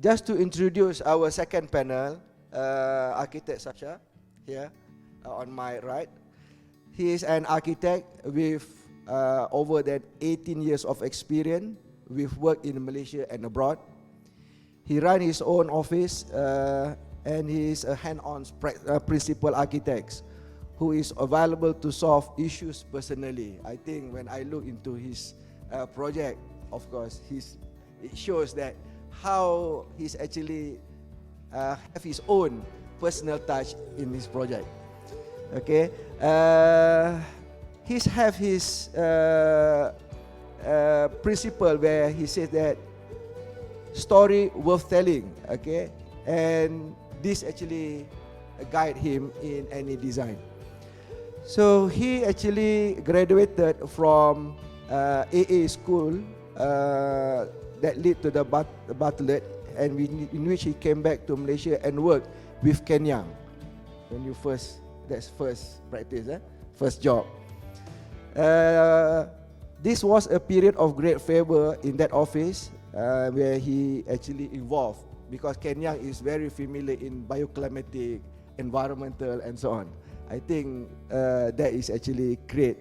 just to introduce our second panel, architect Sasha, here on my right. He is an architect with over than 18 years of experience with work in Malaysia and abroad. He runs his own office and he is a hand-on principal architect who is available to solve issues personally. I think when I look into his project, of course, it shows that how he's actually have his own personal touch in his project. Okay, he's have his principle where he says that story worth telling. Okay, and this actually guide him in any design. So he actually graduated from AA school that led to the Bartlett, and in which he came back to Malaysia and worked with Ken Yang. When you that's first practice, first job. This was a period of great favor in that office where he actually involved, because Ken Yang is very familiar in bioclimatic, environmental and so on. I think that is actually create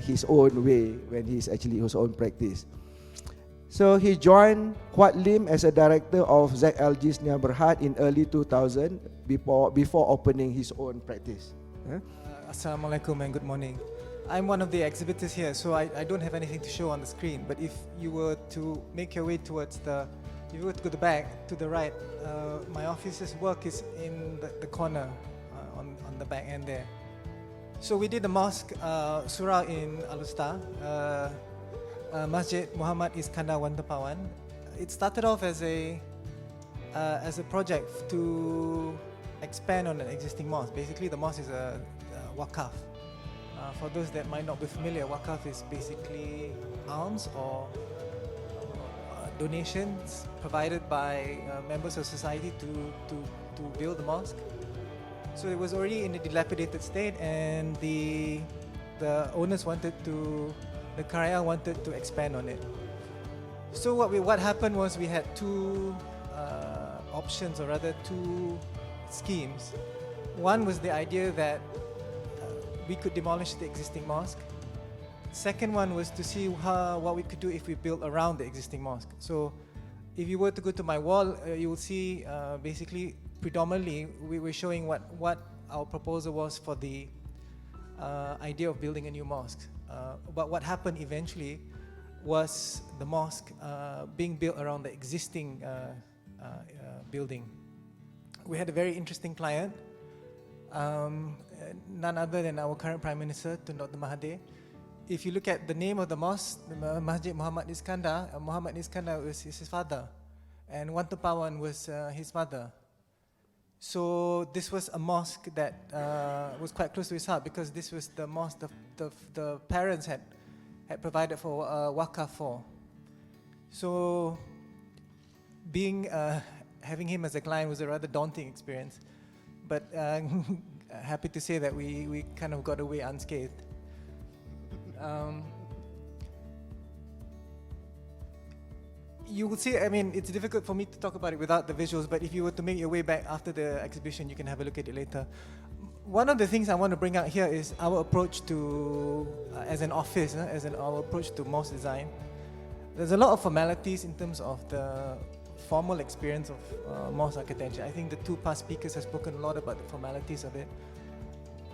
his own way when he's actually his own practice. So he joined Kuat Lim as a director of ZLG Sdn Bhd in early 2000 before opening his own practice. Assalamualaikum and good morning. I'm one of the exhibitors here, so I don't have anything to show on the screen. But if you were to make your way towards if you were to go to the back, to the right, my office's work is in the corner on the back end there. So we did the mosque surah in Alustar, Masjid Muhammad Iskandar Wantapawan. It started off as a project to expand on an existing mosque. Basically, the mosque is a wakaf. For those that might not be familiar, wakaf is basically alms or donations provided by members of society to build the mosque. So it was already in a dilapidated state, and the owners the Karaya wanted to expand on it. So what happened was we had two options, or rather two schemes. One was the idea that we could demolish the existing mosque. Second one was to see what we could do if we built around the existing mosque. So if you were to go to my wall, you will see basically predominantly we were showing what our proposal was for the idea of building a new mosque. But what happened eventually was the mosque being built around the existing building. We had a very interesting client, none other than our current Prime Minister, Tun Dr. Mahathir. If you look at the name of the mosque, the Masjid Muhammad Iskandar was his father, and Wantapawan was his mother. So this was a mosque that was quite close to his heart, because this was the mosque the parents had provided for wakaf for. So having him as a client was a rather daunting experience, but happy to say that we kind of got away unscathed. You will see, I mean, it's difficult for me to talk about it without the visuals, but if you were to make your way back after the exhibition, you can have a look at it later. One of the things I want to bring out here is our approach to, as an office, our approach to mosque design. There's a lot of formalities in terms of the formal experience of mosque architecture. I think the two past speakers have spoken a lot about the formalities of it.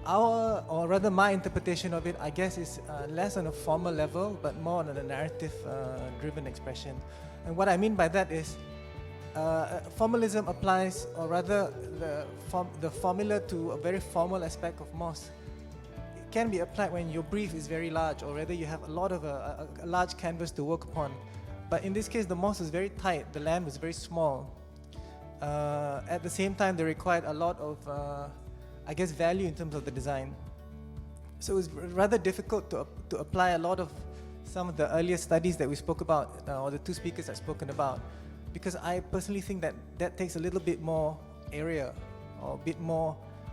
Or rather my interpretation of it, I guess, is less on a formal level, but more on a narrative-driven expression. And what I mean by that is, formalism applies, or rather the formula to a very formal aspect of mosque. It can be applied when your brief is very large, or rather you have a lot of a large canvas to work upon. But in this case, the mosque was very tight, the land was very small. At the same time, they required a lot of, I guess, value in terms of the design. So it was rather difficult to apply a lot of some of the earlier studies that we spoke about, or the two speakers have spoken about, because I personally think that takes a little bit more area, or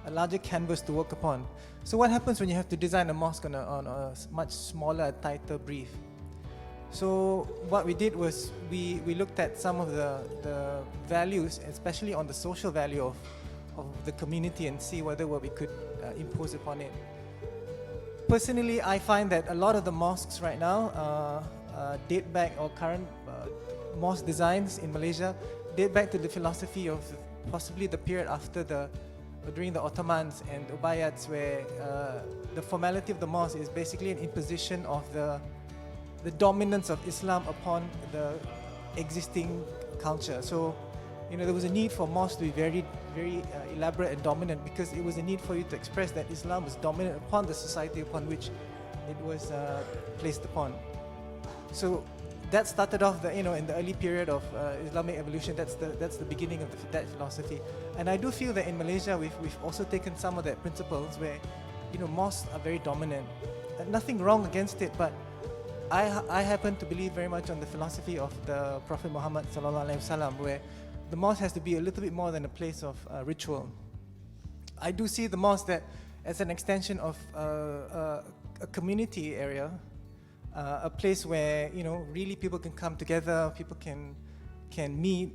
a larger canvas to work upon. So what happens when you have to design a mosque on a much smaller, tighter brief? So what we did was we looked at some of the values, especially on the social value of the community, and see whether what we could impose upon it. Personally, I find that a lot of the mosques right now date back, or current mosque designs in Malaysia date back to the philosophy of possibly the period after during the Ottomans and Ubayyads, where the formality of the mosque is basically an imposition of the dominance of Islam upon the existing culture. So, there was a need for mosques to be very, very elaborate and dominant, because it was a need for you to express that Islam was dominant upon the society upon which it was placed upon. So that started off in the early period of Islamic evolution. That's the beginning of that philosophy. And I do feel that in Malaysia we've also taken some of that principles where mosques are very dominant. Nothing wrong against it, but I happen to believe very much on the philosophy of the Prophet Muhammad sallallahu alaihi wasallam, where the mosque has to be a little bit more than a place of ritual. I do see the mosque as an extension of a community area, a place where really people can come together, people can meet.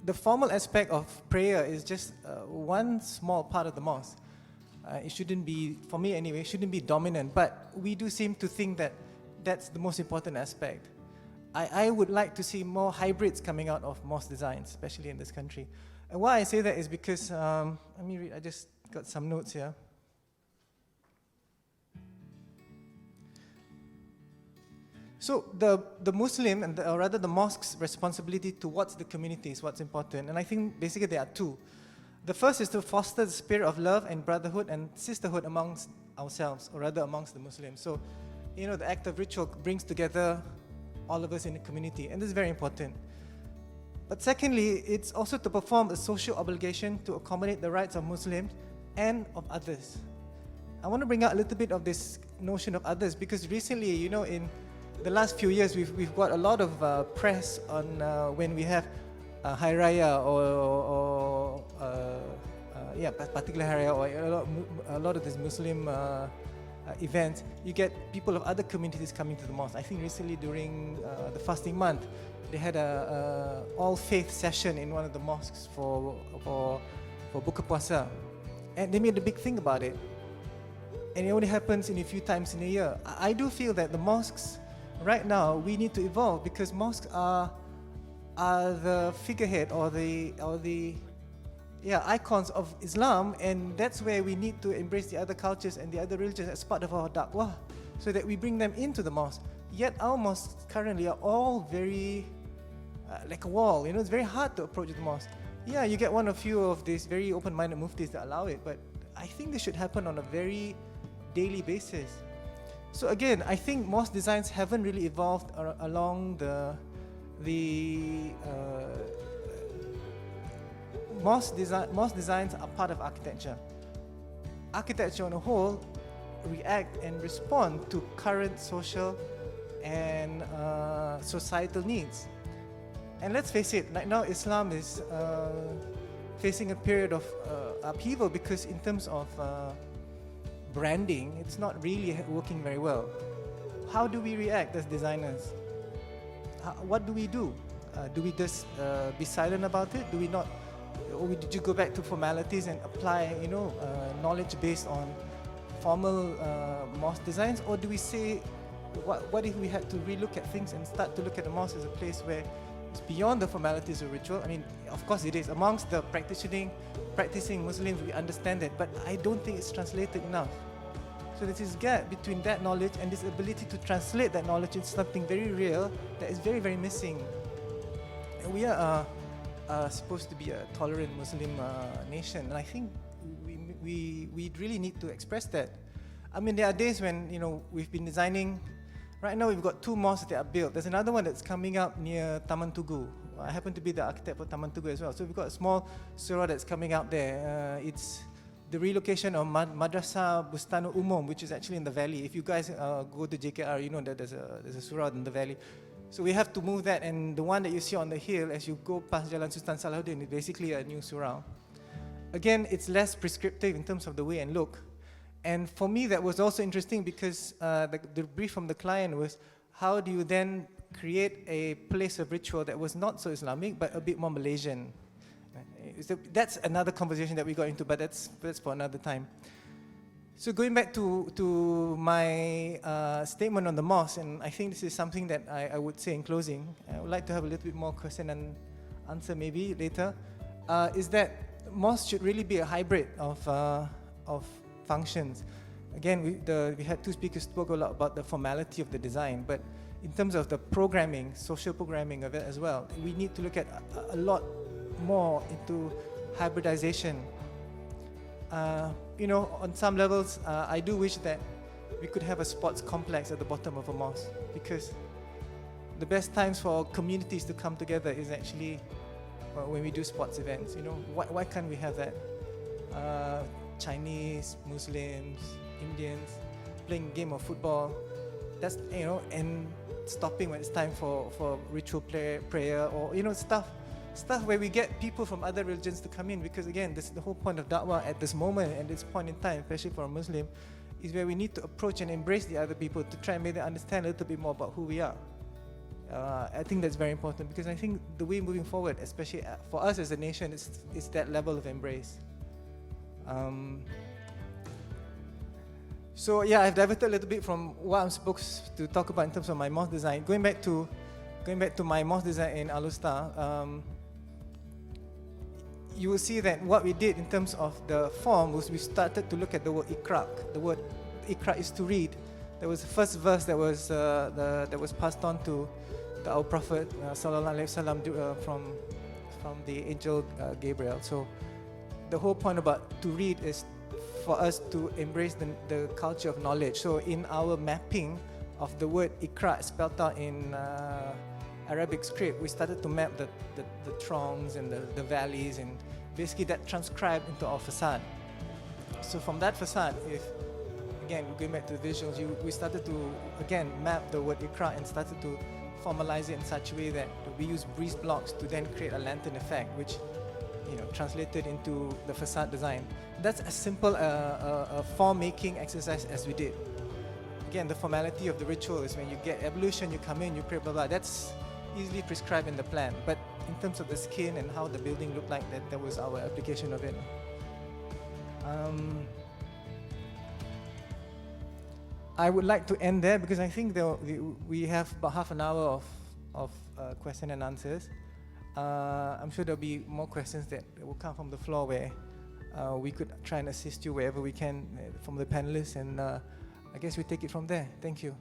The formal aspect of prayer is just one small part of the mosque. It shouldn't be, for me anyway, it shouldn't be dominant, but we do seem to think that that's the most important aspect. I would like to see more hybrids coming out of mosque designs, especially in this country. And why I say that is because, let me read, I just got some notes here. So the Muslim, or rather the mosque's responsibility towards the community is what's important. And I think basically there are two. The first is to foster the spirit of love and brotherhood and sisterhood amongst ourselves, or rather amongst the Muslims. So, the act of ritual brings together all of us in the community, and this is very important. But secondly, it's also to perform a social obligation to accommodate the rights of Muslims and of others. I want to bring out a little bit of this notion of others, because recently, in the last few years, we've got a lot of press on when we have Hari Raya or particular Hari Raya, or a lot of these Muslim events. You get people of other communities coming to the mosque. I think recently during the fasting month, they had a all faith session in one of the mosques for Buka Puasa, and they made a big thing about it. And it only happens in a few times in a year. I do feel that the mosques right now, we need to evolve, because mosques are the figurehead or the icons of Islam, and that's where we need to embrace the other cultures and the other religions as part of our da'wah, so that we bring them into the mosque. Yet our mosques currently are all very like a wall. It's very hard to approach the mosque. Yeah, you get one or few of these very open-minded muftis that allow it, but I think this should happen on a very daily basis. So again, I think mosque designs haven't really evolved along the mosque designs are part of architecture. Architecture on a whole react and respond to current social and societal needs. And let's face it, right now Islam is facing a period of upheaval, because in terms of branding, it's not really working very well. How do we react as designers? What do we do? Do we just be silent about it? Do we not? Or did you go back to formalities and apply, knowledge based on formal mosque designs? Or do we say, what if we had to relook at things and start to look at the mosque as a place where it's beyond the formalities of ritual? I mean, of course it is. Amongst the practicing Muslims, we understand it, but I don't think it's translated enough. So there's this gap between that knowledge and this ability to translate that knowledge into something very real that is very, very missing. And we are supposed to be a tolerant Muslim nation, and I think we really need to express that. I mean, there are days when we've been designing. Right now, we've got 2 mosques that are built. There's another one that's coming up near Taman Tugu. I happen to be the architect for Taman Tugu as well. So we've got a small surah that's coming up there. It's the relocation of Madrasah Bustanul Umum, which is actually in the valley. If you guys go to JKR, you know that there's a surah in the valley. So we have to move that, and the one that you see on the hill as you go past Jalan Sultan Salahuddin is basically a new surah. Again, it's less prescriptive in terms of the way and look. And for me, that was also interesting because the brief from the client was, how do you then create a place of ritual that was not so Islamic, but a bit more Malaysian? That's another conversation that we got into, but that's for another time. So going back to my statement on the mosque, and I think this is something that I would say in closing, I would like to have a little bit more question and answer maybe later, is that mosque should really be a hybrid of functions. Again, we had two speakers spoke a lot about the formality of the design, but in terms of the programming, social programming of it as well, we need to look at a lot more into hybridization. You know, on some levels, I do wish that we could have a sports complex at the bottom of a mosque, because the best times for communities to come together is actually when we do sports events. You know, why can't we have that? Chinese, Muslims, Indians playing a game of football. That's, you know, and stopping when it's time for ritual prayer, or, you know, stuff where we get people from other religions to come in, because again, this is the whole point of da'wah at this moment, at this point in time, especially for a Muslim, is where we need to approach and embrace the other people to try and make them understand a little bit more about who we are. I think that's very important, because I think the way moving forward, especially for us as a nation, is that level of embrace. So yeah, I've diverted a little bit from what I'm supposed to talk about in terms of my mosque design. Going back to my mosque design in Al-Usta, you will see that what we did in terms of the form was we started to look at the word Iqra. The word Iqra is to read. There was the first verse that was passed on to our Prophet Sallallahu Alaihi Wasallam from the angel Gabriel. So the whole point about to read is for us to embrace the culture of knowledge. So in our mapping of the word Iqra spelled out in Arabic script, we started to map the trongs and the valleys, and basically that transcribed into our facade. So from that facade, again, we're going back to the visuals, we started to, again, map the word Iqra and started to formalize it in such a way that we use breeze blocks to then create a lantern effect, which, you know, translated into the facade design. That's as simple a form making exercise as we did. Again, the formality of the ritual is when you get evolution, you come in, you pray, blah, blah. That's easily prescribed in the plan. But in terms of the skin and how the building looked like, that was our application of it. I would like to end there because I think we have about half an hour of question and answers. I'm sure there'll be more questions that will come from the floor where we could try and assist you wherever we can from the panelists, and I guess we take it from there. Thank you.